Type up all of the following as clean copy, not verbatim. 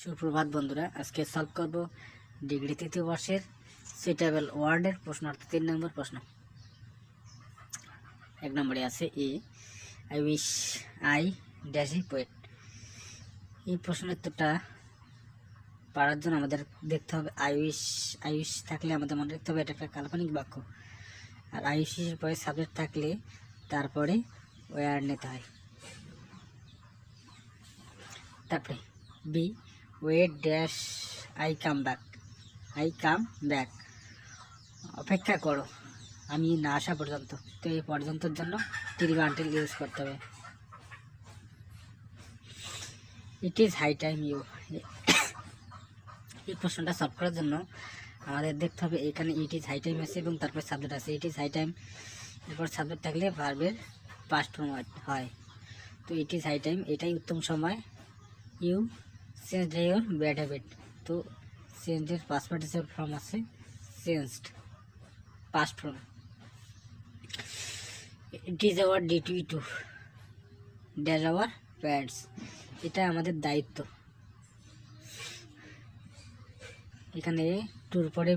সুপ্রভাত বন্ধুরা, আজকে সলভ করব ডিগ্রি তৃতীয় বর্ষের সুইটেবল ওয়ার্ডের প্রশ্নার্থ 3 নম্বর প্রশ্ন। 1 নম্বরে আছে I wish I dash a poet. এই প্রশ্নের উত্তরটা পারার জন্য আমাদের দেখতে হবে আই উইশ থাকলে আমাদের মনে রাখতে হবে এটা একটা কাল্পনিক বাক্য, আর আই উইশের পরে সাবজেক্ট থাকলে তারপরে ওয়ার নিতে হয়। তারপরে be wait dash I come back, অপেক্ষা করো আমি না আসা পর্যন্ত। তো এই পর্যন্তর জন্য টিল আনটিল ইউজ করতে হবে। It is high time you. এই প্রশ্নটা সলভ করার জন্য আমাদের দেখতে হবে এখানে ইট ইজ হাই টাইম আছে এবং তারপর সাবজেক্ট আছে। ইট ইজ হাই টাইম, এরপর সাবজেক্ট থাকলে ভার্বের পাস্ট ফর্ম হয়। তো ইট ইজ হাই টাইম, এটাই উত্তম সময়। You changed your bad habit. তো চেঞ্জের পাস্ট পার্টিসিপল ফর্ম আছে changed, past form. It is our duty to dash our parents. এটা আমাদের দায়িত্ব। এখানে টুর পরে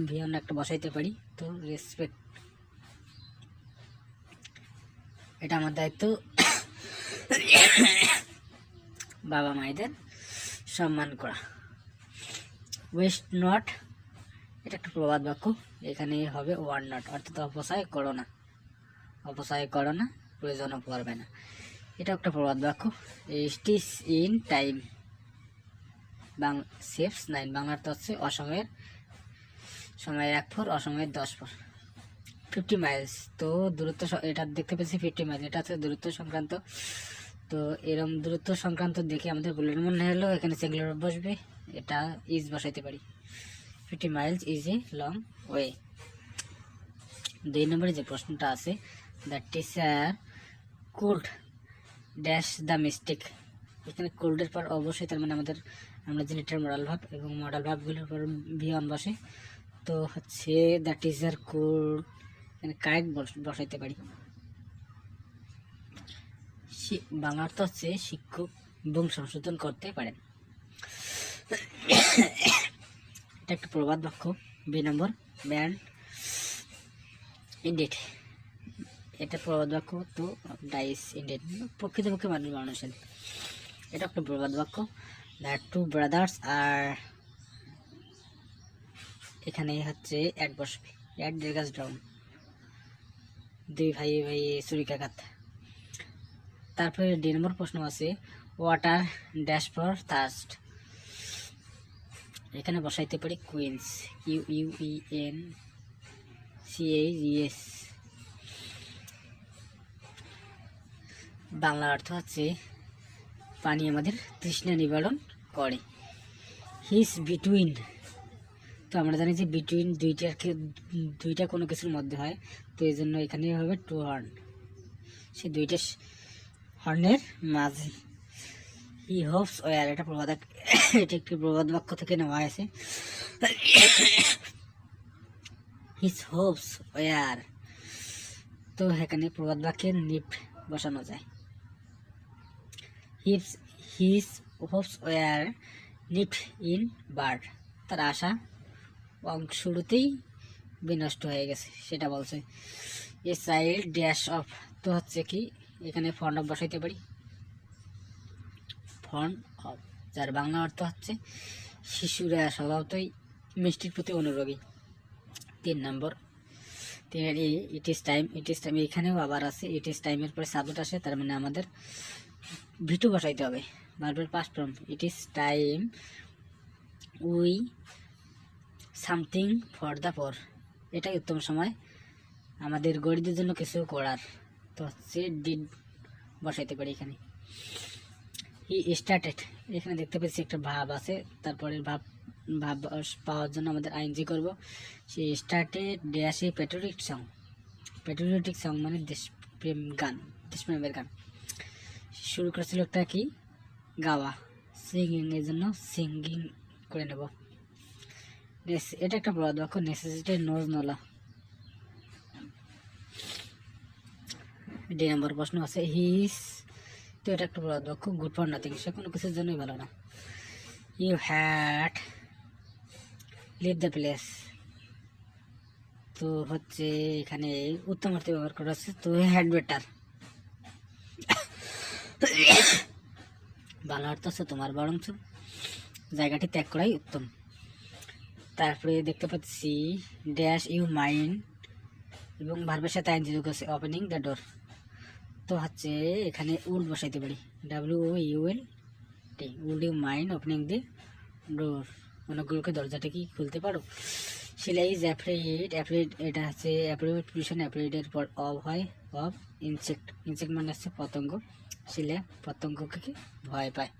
ভিয়ন একটা বসাইতে পারি। তো রেসপেক্ট, এটা আমার দায়িত্ব বাবা মায়েদের সম্মান করা। ওয়েস্ট নট, এটা একটা প্রবাদ বাক্য। এখানে হবে ওয়ার নট, অর্থাৎ অপচয় করো না, প্রয়োজনও পড়বে না। এটা একটা প্রবাদ বাক্য। স্টিচ ইন টাইম সেভস 9, বাংলার তো হচ্ছে অসময়ের সময়ের 1 ফোর, অসময়ের 10 ফোর। 50 মাইলস, তো দূরত্ব, এটা দেখতে পেয়েছি 50 মাইল, এটা হচ্ছে দূরত্ব সংক্রান্ত। তো এরকম দূরত্ব সংক্রান্ত দেখে আমাদের বুলেট মনে হলো এখানে সিঙ্গুলার বসবে, এটা ইজ বসাইতে পারি। 50 Miles is a long way. 2 নম্বরে যে প্রশ্নটা আছে, the teacher could dash the mistake. এখানে কুল্ডের পর অবশ্যই তার মানে আমরা যে লিটার মডাল ভাব এবং মডাল ভাবগুলোর পর ভিয়ন বসে। তো হচ্ছে দ্য টিচার কুড, এখানে কারেক্ট বসাইতে পারি। বাংলা অর্থ হচ্ছে শিক্ষক এবং সংশোধন করতে পারেন। এটা একটা প্রবাদ বাক্য। 2 নম্বর ব্যান্ড ইন্ডেড, এটা প্রবাদ বাক্য। তো ডাইস ইন্ডেড, প্রকৃতপক্ষে মানুষের, এটা একটা প্রবাদ বাক্য। দ্য টু ব্রাদার্স আর, এখানে হচ্ছে অ্যাড বসবে, অ্যাড ডেগাস ডাউন, 2 ভাই ছুরিকাঘাত। তারপরে 2 নম্বর প্রশ্ন আছে ওয়াটার ড্যাশ ফর থার্স্ট। এখানে বসাইতে পারি কুইন্স, QUENCHES। বাংলা অর্থ হচ্ছে পানি আমাদের তৃষ্ণা নিবারণ করে। হিস বিটুইন, তো আমরা জানি যে বিটুইন দুইটা কোনো কিছুর মধ্যে হয়, তো এই জন্য এখানে হবে টু হর্ন, সে দুইটা হর্নের মাঝে। হি হোপস ওয়ার, এটা একটি প্রবাদ বাক্য থেকে নেওয়া হয়েছে। হিজ হোপস ওয়ার, তো এখানে প্রবাদ বাক্যের নিপ বসানো যায়। His hopes were nip in bird, তার আশা শুরুতেই বিনষ্ট হয়ে গেছে, সেটা বলছে। এ চাইল্ড ড্যাশ অফ, তো হচ্ছে কি এখানে ফন্ড অফ বসাইতে পারি, ফন্ড অফ, যার বাংলা অর্থ হচ্ছে শিশুরা স্বভাবতই মিষ্টির প্রতি অনুরাগী। 3 নম্বর ইট ইজ টাইম, এখানেও আবার আছে ইট ইজ টাইমের পরে সাবজেক্ট আসে, তার মানে আমাদের ভিটু বসাইতে হবে, ভার্বের past form. It is time we something for the poor, এটাই উত্তম সময় আমাদের গরিবদের জন্য কিছু করার। তো হচ্ছে ডিড বসাইতে পারি এখানে। হি স্টার্টেড, এখানে দেখতে পাচ্ছি একটা ভাব আছে, তারপরে ভাব পাওয়ার জন্য আমাদের আইএনজি করব। সে started dash a patriotic song মানে দেশপ্রেম গান, দেশপ্রেমের গান শুরু করেছিল একটা কি গাওয়া, সিঙ্গিং, এর জন্য সিঙ্গিং করে নেব। এটা একটা প্রবাদ বাক্য, নেসেসিটি নোজ নোলা। 2 নম্বর প্রশ্ন আছে হিস, তো এটা একটা প্রবাদ বাক্য, গুড ফর নাথিং, সে কোনো কিছুর জন্যই ভালো না। You had leave the place. তো হচ্ছে এখানে উত্তম অর্থে ব্যবহার করা হচ্ছে, তো হ্যাড বেটার। ভালো অর্থ হচ্ছে তোমার বরঞ্চ জায়গাটি ত্যাগ করাই উত্তম। তারপরে দেখতে পাচ্ছি ড্যাশ ইউ মাইন্ড এবং ভার্বের সাথে আইনজি যোগ আছে, ওপেনিং দ্য ডোর। তো হচ্ছে এখানে উড বসাইতে পারি, WOULD, would you mind opening the door, অনেকগুলোকে দরজাটা কি খুলতে পারো। শিলা ইজ অ্যাফ্রেড, এটা হচ্ছে অ্যাপ্রিভিয়েশন, অ্যাফ্রেডের পর অফ হয়, অফ ইনসেক্ট, ইনসেক্ট মানে হচ্ছে পতঙ্গ, শিলা পতঙ্গকে ভয় পায়।